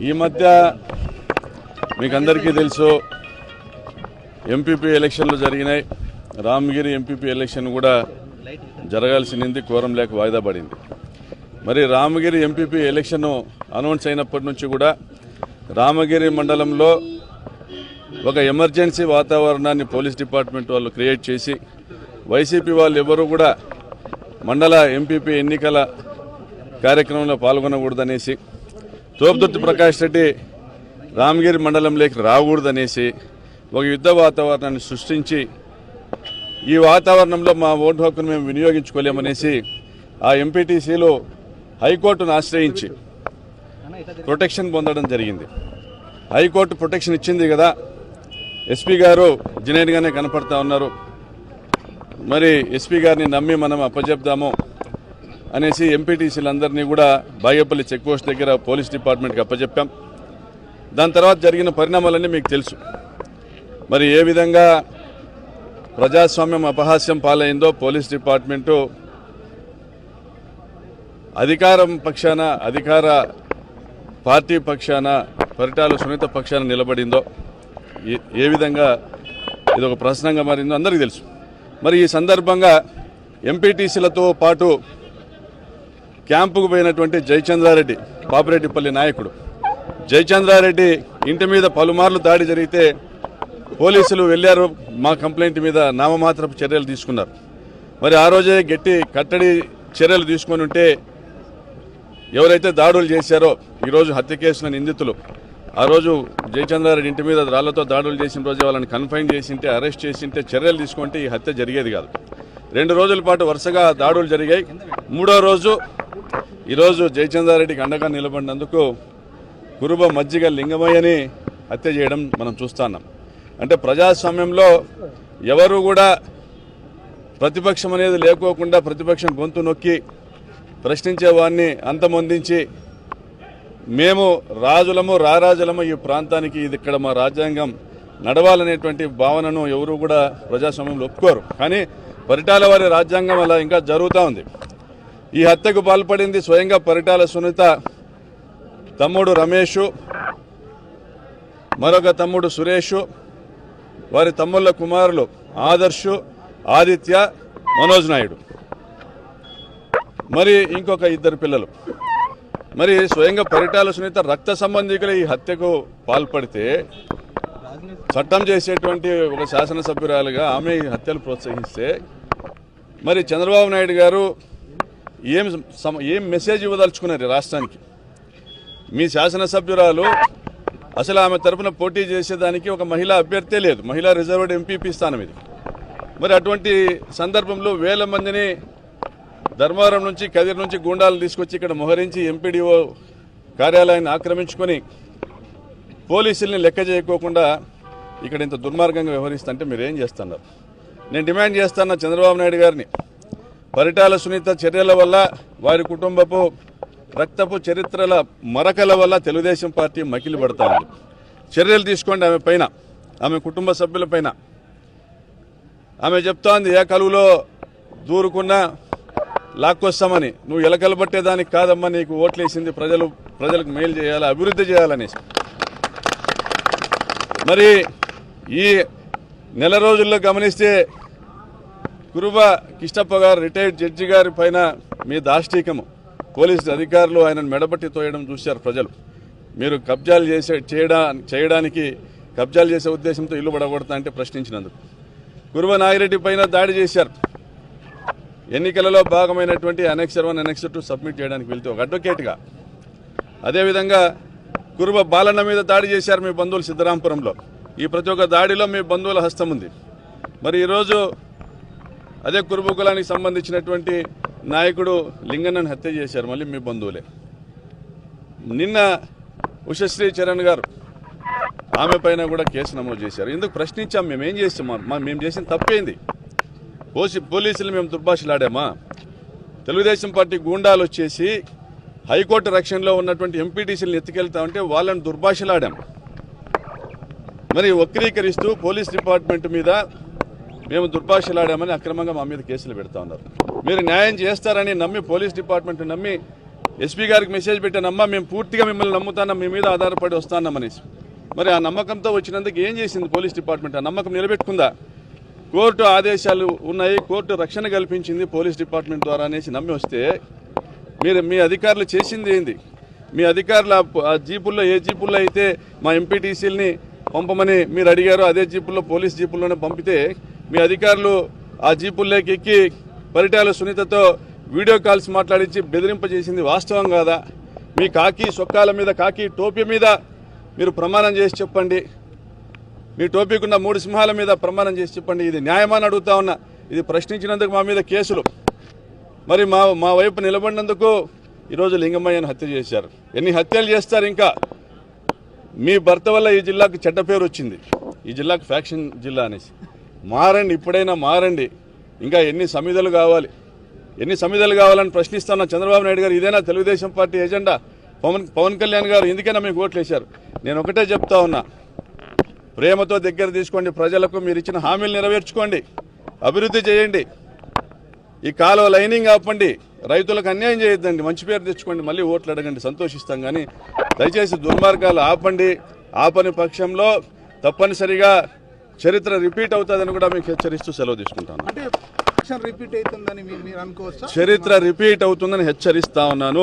ఈ మధ్య మీకు అందరికీ తెలుసు ఎంపీపీ ఎలక్షన్లు జరిగినాయి. రామగిరి ఎంపీపీ ఎలక్షన్ కూడా జరగాల్సింది, కోరం లేక వాయిదా పడింది. మరి రామగిరి ఎంపీపీ ఎలక్షన్ అనౌన్స్ అయినప్పటి నుంచి కూడా రామగిరి మండలంలో ఒక ఎమర్జెన్సీ వాతావరణాన్ని పోలీస్ డిపార్ట్మెంట్ వాళ్ళు క్రియేట్ చేసి వైసీపీ వాళ్ళు ఎవరు కూడా మండల ఎంపీపీ ఎన్నికల కార్యక్రమంలో పాల్గొనకూడదనేసి, తోపుదుర్తి ప్రకాష్ రెడ్డి రామగిరి మండలంలోకి రాకూడదనేసి ఒక యుద్ధ వాతావరణాన్ని సృష్టించి ఈ వాతావరణంలో మా ఓటు హక్కును మేము వినియోగించుకోలేమనేసి ఆ ఎంపీటీసీలు హైకోర్టును ఆశ్రయించి ప్రొటెక్షన్ పొందడం జరిగింది. హైకోర్టు ప్రొటెక్షన్ ఇచ్చింది కదా, ఎస్పీ గారు జెన్యూన్గానే కనపడతా ఉన్నారు. మరి ఎస్పీ గారిని నమ్మి మనం అప్పచెప్దాము అనేసి ఎంపీటీసీలందరినీ కూడా బాగేపల్లి చెక్ పోస్ట్ దగ్గర పోలీస్ డిపార్ట్మెంట్కి అప్పచెప్పాం. దాని తర్వాత జరిగిన పరిణామాలన్నీ మీకు తెలుసు. మరి ఏ విధంగా ప్రజాస్వామ్యం అపహాస్యం పాలైందో పోలీస్ డిపార్ట్మెంటు అధికారం పక్షాన, అధికార పార్టీ పక్షాన, పరిటాల సునీత పక్షాన నిలబడిందో, ఏ విధంగా ఇది ఒక ప్రశ్నంగా మారిందో అందరికీ తెలుసు. మరి ఈ సందర్భంగా ఎంపీటీసీలతో పాటు క్యాంపుకు పోయినటువంటి జయచంద్రారెడ్డి, పాపిరెడ్డిపల్లి నాయకుడు జయచంద్రారెడ్డి ఇంటి మీద పలుమార్లు దాడి జరిగితే పోలీసులు వెళ్లారు, మా కంప్లైంట్ మీద నామమాత్రపు చర్యలు తీసుకున్నారు. మరి ఆ రోజే గట్టి కట్టడి చర్యలు తీసుకొని ఉంటే ఎవరైతే దాడులు చేశారో ఈరోజు హత్య కేసుల నిందితులు, ఆ రోజు జయచంద్రారెడ్డి ఇంటి మీద రాళ్లతో దాడులు చేసిన రోజే వాళ్ళని కన్ఫైన్ చేసింటే, అరెస్ట్ చేసింటే, చర్యలు తీసుకుంటే ఈ హత్య జరిగేది కాదు. 2 రోజుల పాటు వరుసగా దాడులు జరిగాయి. 3వ రోజు ఈరోజు జయచంద్రారెడ్డికి అండగా నిలబడినందుకు కురుబ మజ్జిగ లింగమయ్యని హత్య చేయడం మనం చూస్తున్నాం. అంటే ప్రజాస్వామ్యంలో ఎవరు కూడా ప్రతిపక్షం అనేది లేకోకుండా ప్రతిపక్షం గొంతు నొక్కి ప్రశ్నించేవాడిని అంతమొందించి మేము రాజులము, రారాజులము, ఈ ప్రాంతానికి ఇది ఇక్కడ మా రాజ్యాంగం నడవాలనేటువంటి భావనను ఎవరు కూడా ప్రజాస్వామ్యంలో ఒప్పుకోరు. కానీ పరిటాల వారి రాజ్యాంగం అలా ఇంకా జరుగుతూ ఉంది. ఈ హత్యకు పాల్పడింది స్వయంగా పరిటాల సునీత తమ్ముడు రమేష్, మరొక తమ్ముడు సురేష్, వారి తమ్ముళ్ళ కుమారులు ఆదర్శ్, ఆదిత్య, మనోజ్ నాయుడు, మరి ఇంకొక 2 పిల్లలు. మరి స్వయంగా పరిటాల సునీత రక్త సంబంధికులు ఈ హత్యకు పాల్పడితే చట్టం చేసేటువంటి ఒక శాసనసభ్యురాలుగా ఆమె ఈ హత్యలు ప్రోత్సహిస్తే మరి చంద్రబాబు నాయుడు గారు ఏం మెసేజ్ ఇవ్వదలుచుకున్నారు రాష్ట్రానికి? మీ శాసనసభ్యురాలు అసలు ఆమె తరఫున పోటీ చేసేదానికి ఒక మహిళా అభ్యర్థే లేదు, మహిళా రిజర్వ్డ్ ఎంపీపీ స్థానం ఇది. మరి అటువంటి సందర్భంలో వేల మందిని ధర్మవరం నుంచి, కదిరి నుంచి గూండాలు తీసుకొచ్చి ఇక్కడ మోహరించి ఎంపీడీఓ కార్యాలయాన్ని ఆక్రమించుకొని పోలీసుల్ని లెక్క చేయకోకుండా ఇక్కడ ఇంత దుర్మార్గంగా వ్యవహరిస్తుంటే మీరు ఏం చేస్తున్నారు? నేను డిమాండ్ చేస్తున్నా చంద్రబాబు నాయుడు గారిని, పరిటాల సునీత చర్యల వల్ల, వారి కుటుంబపు రక్తపు చరిత్రల మరకల వల్ల తెలుగుదేశం పార్టీ మకిలి పడతా ఉంది. చర్యలు తీసుకోండి ఆమె పైన, ఆమె కుటుంబ సభ్యుల పైన. ఆమె చెప్తోంది ఏ కలువులో దూరుకున్నా లాక్కొస్తామని. నువ్వు ఎలకలు పట్టేదానికి కాదమ్మా నీకు ఓట్లేసింది, ప్రజలకు మేలు చేయాలి, అభివృద్ధి చేయాలనేసి. మరి ఈ నెల రోజుల్లో గమనిస్తే కురుబ కిష్టప్ప గారు రిటైర్డ్ జడ్జి గారి పైన మీ దాష్టీకము, పోలీసు అధికారులు ఆయనను మెడబట్టి తోయడం చూశారు ప్రజలు. మీరు కబ్జాలు చేయడానికి కబ్జాలు చేసే ఉద్దేశంతో ఇల్లు పడగొడతా అంటే ప్రశ్నించినందుకు. కురుబ నాగిరెడ్డి పైన దాడి చేశారు. ఎన్నికలలో భాగమైనటువంటి అనెక్సర్ 1, అనెక్సర్ 2 సబ్మిట్ చేయడానికి వెళ్తే ఒక అడ్వకేట్గా. అదేవిధంగా కురుబ బాలన్న మీద దాడి చేశారు మీ బంధువులు సిద్ధరాంపురంలో. ఈ ప్రతి ఒక్క దాడిలో మీ బంధువుల హస్తం ఉంది. మరి ఈరోజు అదే కురుబ కులానికి సంబంధించినటువంటి నాయకుడు లింగన్నను హత్య చేశారు, మళ్ళీ మీ బంధువులే. నిన్న ఉషశ్రీ చరణ్ గారు, ఆమె పైన కూడా కేసు నమోదు చేశారు. ఎందుకు ప్రశ్నించాం? మేమేం చేసాం? మేము చేసిన తప్పేంది? పోలీసులు మేము దుర్భాషలాడామా? తెలుగుదేశం పార్టీ గూండాలు వచ్చేసి హైకోర్టు రక్షణలో ఉన్నటువంటి ఎంపీటీసీలను ఎత్తుకెళ్తా ఉంటే వాళ్ళని దుర్భాషలాడాం. మరి వక్రీకరిస్తూ పోలీస్ డిపార్ట్మెంట్ మీద మేము దుర్భాషలాడామని అక్రమంగా మా మీద కేసులు పెడతా ఉన్నారు. మీరు న్యాయం చేస్తారని నమ్మి, పోలీస్ డిపార్ట్మెంట్ నమ్మి ఎస్పీ గారికి మెసేజ్ పెట్టానమ్మా మేము పూర్తిగా మిమ్మల్ని నమ్ముతాం, మీ మీద ఆధారపడి వస్తానమనేసి. మరి ఆ నమ్మకంతో వచ్చినందుకు ఏం చేసింది పోలీస్ డిపార్ట్మెంట్? ఆ నమ్మకం నిలబెట్టుకుందా? కోర్టు ఆదేశాలు ఉన్నాయి, కోర్టు రక్షణ కల్పించింది పోలీస్ డిపార్ట్మెంట్ ద్వారా అనేసి నమ్మి వస్తే మీ అధికారులు చేసింది ఏంది? మీ అధికారులు ఆ జీపుల్లో ఏ జీపుల్లో అయితే మా ఎంపీటీసీలని పంపమని మీరు అడిగారో అదే జీపుల్లో పోలీస్ జీపుల్లోనే పంపితే మీ అధికారులు ఆ జీపుల్లోకి ఎక్కి పరిటాల సునీతతో వీడియో కాల్స్ మాట్లాడించి బెదిరింపజేసింది వాస్తవం కాదా? మీ కాకి సొక్కాల మీద, కాకి టోపీ మీద మీరు ప్రమాణం చేసి చెప్పండి. మీ టోపీకున్న 3 సింహాల మీద ప్రమాణం చేసి చెప్పండి. ఇది న్యాయమని అడుగుతా ఉన్నా. ఇది ప్రశ్నించినందుకు మా మీద కేసులు, మరి మా వైపు నిలబడినందుకు ఈరోజు లింగమయ్యను హత్య చేశారు. ఎన్ని హత్యలు చేస్తారు ఇంకా? మీ భర్త వల్ల ఈ జిల్లాకు చెడ్డ పేరు వచ్చింది, ఈ జిల్లాకు ఫ్యాక్షన్ జిల్లా అనేసి. మారండి, ఇప్పుడైనా మారండి. ఇంకా ఎన్ని సమిధలు కావాలి, ఎన్ని సమిధలు కావాలని ప్రశ్నిస్తున్న చంద్రబాబు నాయుడు గారు. ఇదేనా తెలుగుదేశం పార్టీ ఎజెండా? పవన్ కళ్యాణ్ గారు ఎందుకైనా మీకు ఓట్లు వేశారు? నేను ఒకటే చెప్తా ఉన్నా, ప్రేమతో దగ్గర తీసుకోండి, ప్రజలకు మీరు ఇచ్చిన హామీలు నెరవేర్చుకోండి, అభివృద్ధి చేయండి, ఈ కాలువ లైనింగ్ ఆపండి, రైతులకు అన్యాయం చేయొద్దండి, మంచి పేరు తెచ్చుకోండి, మళ్ళీ ఓట్లు అడగండి, సంతోషిస్తాం. కానీ దయచేసి దుర్మార్గాలు ఆపండి. ఆపని పక్షంలో తప్పనిసరిగా చరిత్ర రిపీట్ అవుతుందని కూడా మీకు హెచ్చరిస్తూ సెలవు తీసుకుంటాను. రిపీట్ అవుతుందని మీరు అనుకోవచ్చా? చరిత్ర రిపీట్ అవుతుందని హెచ్చరిస్తా ఉన్నాను.